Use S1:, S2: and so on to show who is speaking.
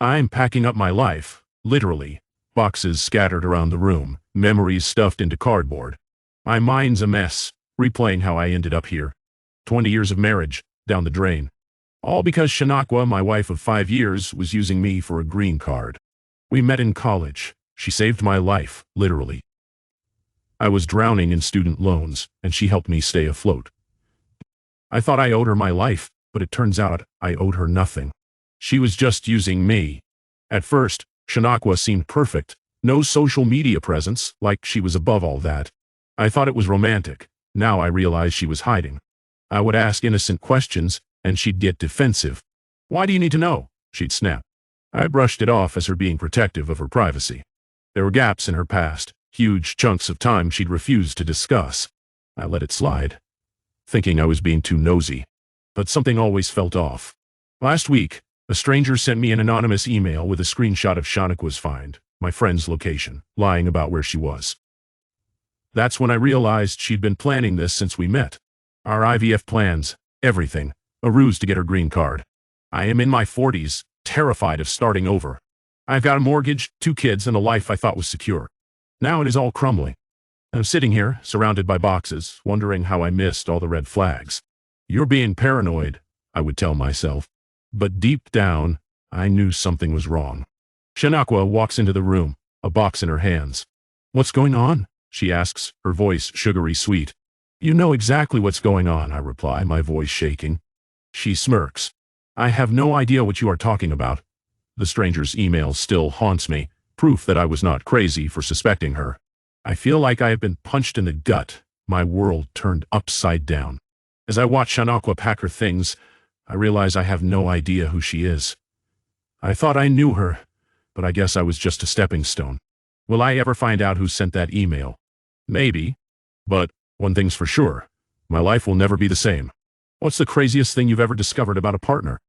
S1: I'm packing up my life, literally. Boxes scattered around the room, memories stuffed into cardboard. My mind's a mess, replaying how I ended up here. 20 years of marriage, down the drain. All because Shanakwa, my wife of 5 years, was using me for a green card. We met in college. She saved my life, literally. I was drowning in student loans, and she helped me stay afloat. I thought I owed her my life, but it turns out I owed her nothing. She was just using me. At first, Shanakwa seemed perfect. No social media presence, like she was above all that. I thought it was romantic. Now I realize she was hiding. I would ask innocent questions, and she'd get defensive. "Why do you need to know?" she'd snap. I brushed it off as her being protective of her privacy. There were gaps in her past, huge chunks of time she'd refused to discuss. I let it slide, thinking I was being too nosy. But something always felt off. Last week, a stranger sent me an anonymous email with a screenshot of Shanakwa's find, my friend's location, lying about where she was. That's when I realized she'd been planning this since we met. Our IVF plans, everything, a ruse to get her green card. I am in my 40s, terrified of starting over. I've got a mortgage, 2 kids, and a life I thought was secure. Now it is all crumbling. I'm sitting here, surrounded by boxes, wondering how I missed all the red flags. You're being paranoid, I would tell myself. But deep down, I knew something was wrong. Shanakwa walks into the room, a box in her hands. "What's going on?" she asks, her voice sugary sweet. "You know exactly what's going on," I reply, my voice shaking. She smirks. "I have no idea what you are talking about." The stranger's email still haunts me, proof that I was not crazy for suspecting her. I feel like I have been punched in the gut, my world turned upside down. As I watch Shanakwa pack her things, I realize I have no idea who she is. I thought I knew her, but I guess I was just a stepping stone. Will I ever find out who sent that email? Maybe. But one thing's for sure, my life will never be the same. What's the craziest thing you've ever discovered about a partner?